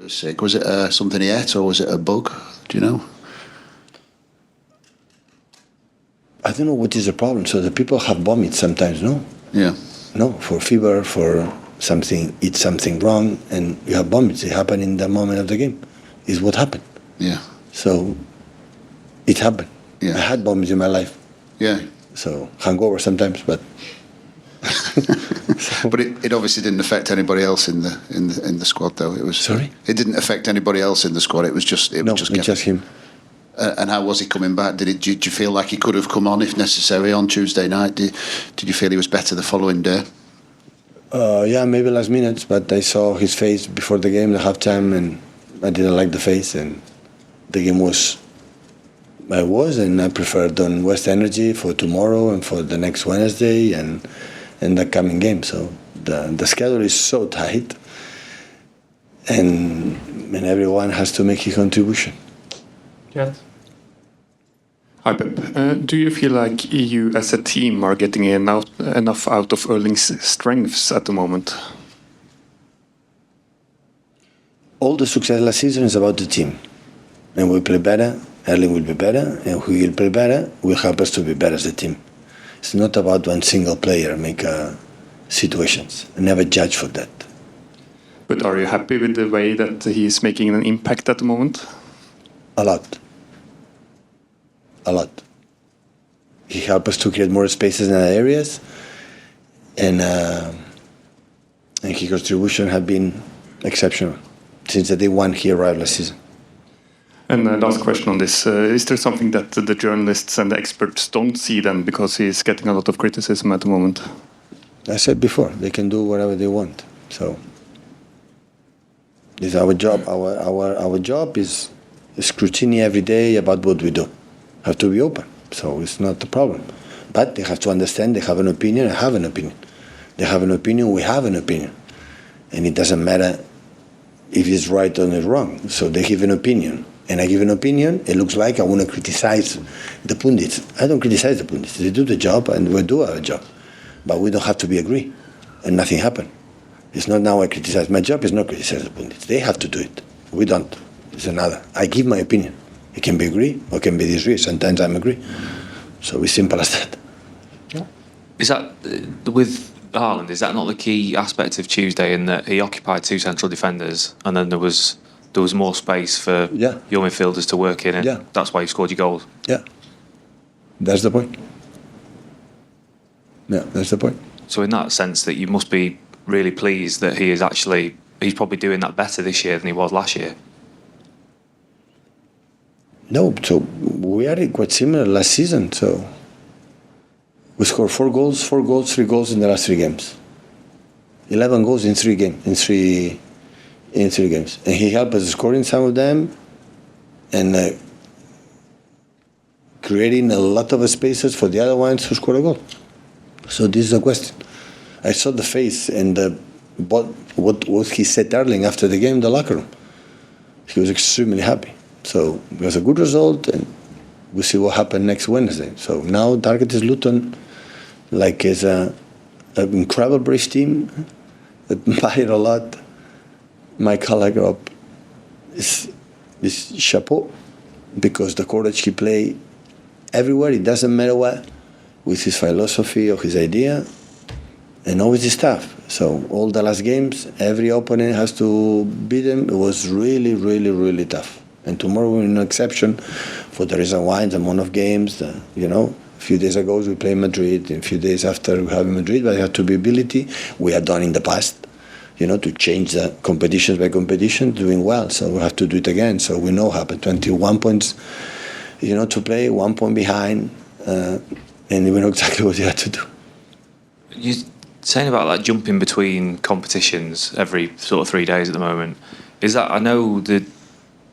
Sick. Was it something he ate or was it a bug? Do you know? I don't know what is the problem. So the people have vomits sometimes, no? Yeah. No, for fever, for something, eat something wrong, and you have vomits. It happened in the moment of the game. Is what happened. Yeah. So it happened. Yeah. I had vomits in my life. Yeah. So hangover sometimes, but. But it obviously didn't affect anybody else in the squad, though. It was. Sorry? It didn't affect anybody else in the squad. It was just. Just him. And how was he coming back? Did you feel like he could have come on if necessary on Tuesday night? Did you feel he was better the following day? Yeah, maybe last minutes, but I saw his face before the game, the halftime, and I didn't like the face, and the game was. And I preferred on West Energy for tomorrow and for the next Wednesday and the coming game. So the schedule is so tight, and everyone has to make his contribution. Yeah. Hi Pep. Do you feel like you as a team are getting enough out of Erling's strengths at the moment? All the success last season is about the team, and we play better. Erling will be better, and who will play better will help us to be better as a team. It's not about one single player make situations. I never judge for that. But are you happy with the way that he is making an impact at the moment? A lot. He helped us to create more spaces in other areas, and his contribution have been exceptional since the day one he arrived last season. And last question on this: is there something that the journalists and the experts don't see then, because he's getting a lot of criticism at the moment? I said before, they can do whatever they want. So it's our job. Our job is scrutiny every day about what we do. Have to be open. So it's not a problem. But they have to understand they have an opinion, I have an opinion. They have an opinion, we have an opinion. And it doesn't matter if it's right or it's wrong. So they give an opinion. And I give an opinion, it looks like I want to criticize the pundits. I don't criticize the pundits. They do the job and we do our job. But we don't have to be agree. And nothing happened. It's not now I criticize. My job is not criticize the pundits. They have to do it. We don't. It's another. I give my opinion. It can be agree or can be disagree. Sometimes I'm agree. So it's simple as that. Yeah. Is that, with Haaland, is that not the key aspect of Tuesday, in that he occupied two central defenders and then there was more space for your midfielders to work in, and that's why you scored your goals? Yeah. That's the point. Yeah, that's the point. So in that sense, that you must be really pleased that he's probably doing that better this year than he was last year. No, so we are quite similar last season. So we scored 4 goals, 3 goals in the last 3 games. 11 goals in 3 games, in three games, and he helped us scoring some of them, and creating a lot of spaces for the other ones who scored a goal. So this is a question. I saw the face and what he said Erling after the game in the locker room. He was extremely happy. So it was a good result, and we'll see what happens next Wednesday. So now target is Luton, like it's an incredible British team that played a lot. My colleague is chapeau, because the courage he play everywhere, it doesn't matter what, with his philosophy or his idea, and always his stuff. So all the last games, every opponent has to beat him. It was really, really, really tough. And tomorrow we're no exception, for the reason why the amount of games, a few days ago we play Madrid, and a few days after we have Madrid, but it had to be ability. We have done in the past, to change the competitions by competition, doing well. So we have to do it again. So we know how, but 21 points, to play, 1 point behind, and we know exactly what you have to do. You're saying about that jumping between competitions every sort of 3 days at the moment. Is that, I know that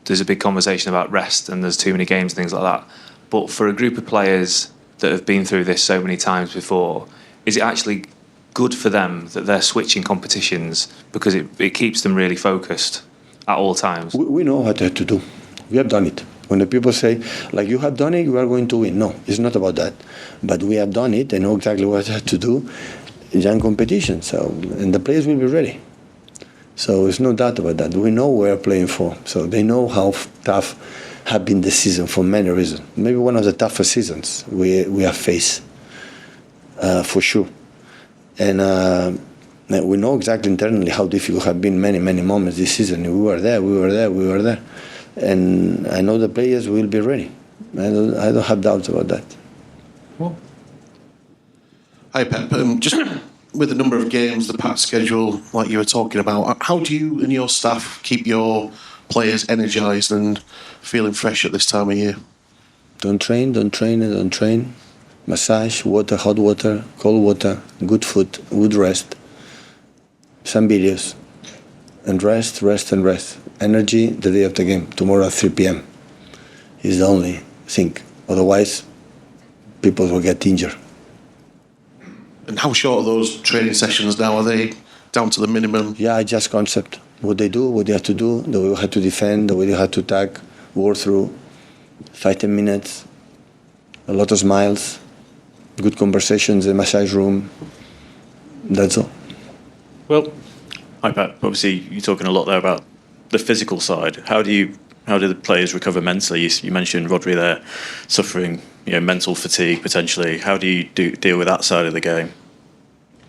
there's a big conversation about rest and there's too many games and things like that, but for a group of players that have been through this so many times before, is it actually good for them that they're switching competitions, because it keeps them really focused at all times? We know what to do. We have done it. When the people say, like, you have done it, you are going to win. No, it's not about that. But we have done it and know exactly what to do in young competition. So, and the players will be ready. So there's no doubt about that. We know we're playing for. So they know how tough have been the season for many reasons. Maybe one of the toughest seasons we have faced, for sure. And we know exactly internally how difficult have been many moments this season. We were there. And I know the players will be ready. I don't have doubts about that. Well, Hi, Pep. Just with the number of games, the packed schedule, like you were talking about, how do you and your staff keep your players energised and feeling fresh at this time of year? Don't train. Massage, water, hot water, cold water, good food, good rest, some videos, and rest. Energy the day of the game, tomorrow at 3 p.m. is the only thing. Otherwise, people will get injured. And how short are those training sessions now? Are they down to the minimum? Yeah, just concept. What they do, what they have to do, the way we have to defend, the way they have to attack, work through, 5-10 minutes, a lot of smiles, good conversations in the massage room. That's all. well, Hi, Pat. Obviously, you're talking a lot there about the physical side. How do the players recover mentally? You mentioned Rodri there suffering, mental fatigue potentially. How do you deal with that side of the game?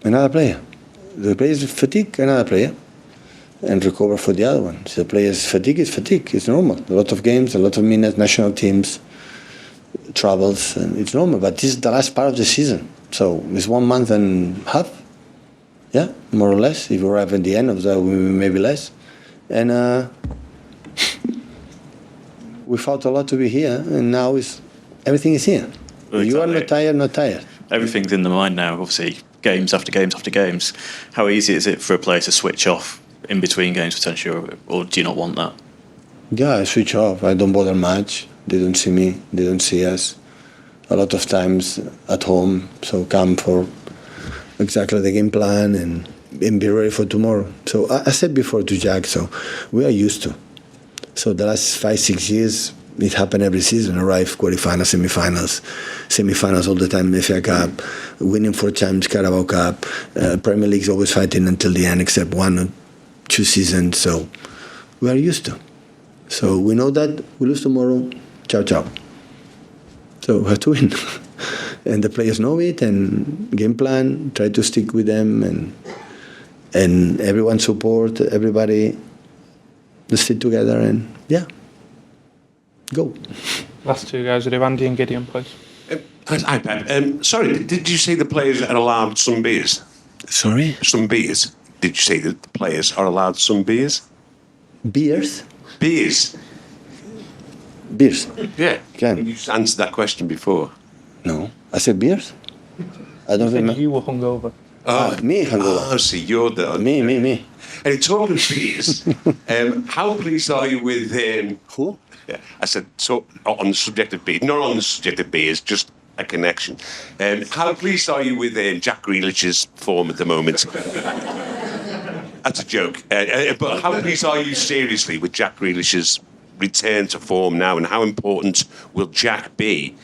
Another player. The players fatigue, another player, and recover for the other one. So the players fatigue is fatigue. It's normal. A lot of games, a lot of minutes, national teams, travels, and it's normal. But this is the last part of the season, so it's 1 month and a half. Yeah, more or less. If we arrive at the end of that, maybe less. And we fought a lot to be here, and now everything is here. Well, You are exactly. not tired. Everything's in the mind now, obviously, games after games after games. How easy is it for a player to switch off in between games potentially, or do you not want that? Yeah, I switch off. I don't bother much. They don't see me. They don't see us. A lot of times at home, so come for exactly the game plan and be ready for tomorrow. So I said before to Jack, so we are used to. So the last 5-6 years, it happened every season. Arrive, quarterfinals, semifinals all the time, FA Cup, winning 4 times, Carabao Cup. Premier League's always fighting until the end, except 1 or 2 seasons. So we are used to. So we know that we lose tomorrow, ciao. So we have to win. And the players know it, and game plan, try to stick with them, and everyone support, everybody stick together, and go. Last two guys, are Andy and Gideon, please. Hi, Pep. Sorry, did you say the players are allowed some beers? Sorry? Some beers? Did you say that the players are allowed some beers? Beers? Beers? Beers. Yeah. Can. You just answered that question before. No. I said beers? I don't I think remember. you were hungover. Me, hungover. Oh, see, you're the... Me. And talking of beers, how pleased are you with... Who? Yeah, I said, so on the subject of beers, not on the subject of beers, just a connection. How pleased are you with Jack Grealish's form at the moment? That's a joke. But how pleased are you seriously with Jack Grealish's return to form now, and how important will Jack be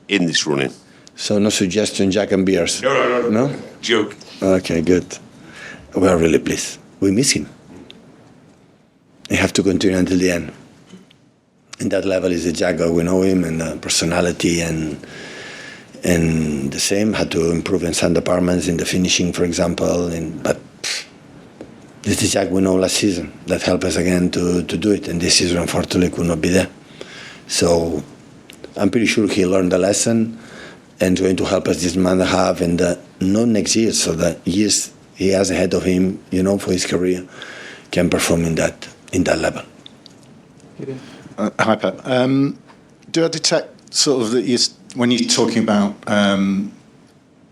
in this running? So no suggestion, Jack and beers? No. No? Joke. Okay, good. We are really pleased. We miss him. We have to continue until the end. And that level is the Jack, we know him, and personality, and the same. Had to improve in some departments, in the finishing, for example. But this is Jack we know last season that helped us again to do it. And this season, unfortunately, could not be there. So I'm pretty sure he learned the lesson and going to help us this month and a half, and not next year, so the years he has ahead of him, for his career, can perform in that level. Hi, Pep. Do I detect sort of that when you're talking about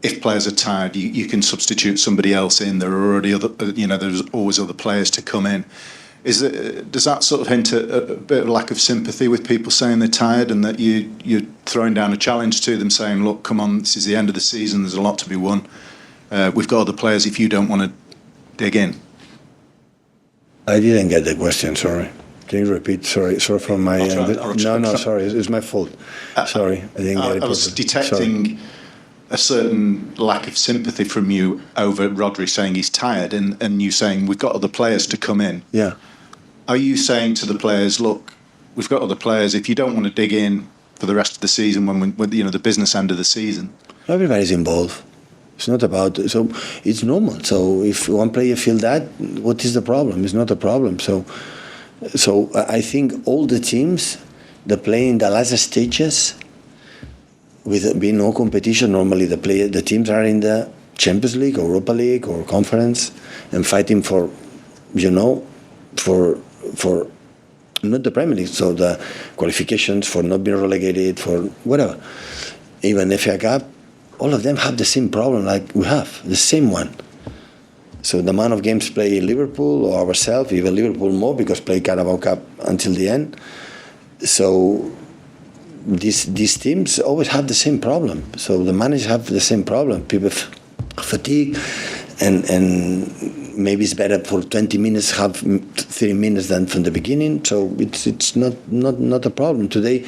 if players are tired, you can substitute somebody else in? There are already there's always other players to come in. Does that sort of hint at a bit of lack of sympathy with people saying they're tired, and that you're throwing down a challenge to them, saying, look, come on, this is the end of the season, there's a lot to be won. We've got other players if you don't want to dig in. I didn't get the question, sorry. Can you repeat? Sorry for my... I'll try. No, sorry, it's my fault. Sorry, I didn't get it. I was detecting a certain lack of sympathy from you over Rodri saying he's tired, and you saying we've got other players to come in. Yeah. Are you saying to the players, look, we've got other players. If you don't want to dig in for the rest of the season, when the business end of the season, Everybody's involved. It's not about, so it's normal. So if one player feel that, what is the problem? It's not a problem. So I think all the teams that play in the last stages, with being no competition, normally the teams are in the Champions League, or Europa League, or Conference, and fighting for not the Premier League, so the qualifications for not being relegated, for whatever. Even FA Cup, all of them have the same problem like we have, the same one. So the amount of games played in Liverpool or ourselves, even Liverpool more, because play Carabao Cup until the end. So these teams always have the same problem. So the managers have the same problem. People fatigue, and maybe it's better for 20 minutes, have 30 minutes than from the beginning. So it's not a problem. Today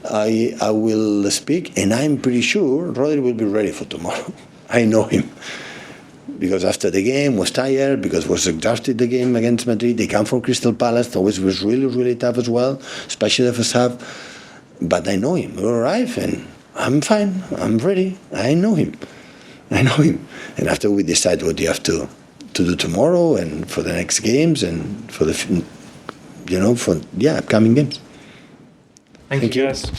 I will speak, and I'm pretty sure Rodri will be ready for tomorrow. I know him. Because after the game was tired, because was exhausted the game against Madrid. They come from Crystal Palace, always was really, really tough as well, especially the first half. But I know him. We'll arrive, and I'm fine. I'm ready. I know him. And after we decide what you have to do tomorrow, and for the next games, and for the upcoming games. Thank you guys.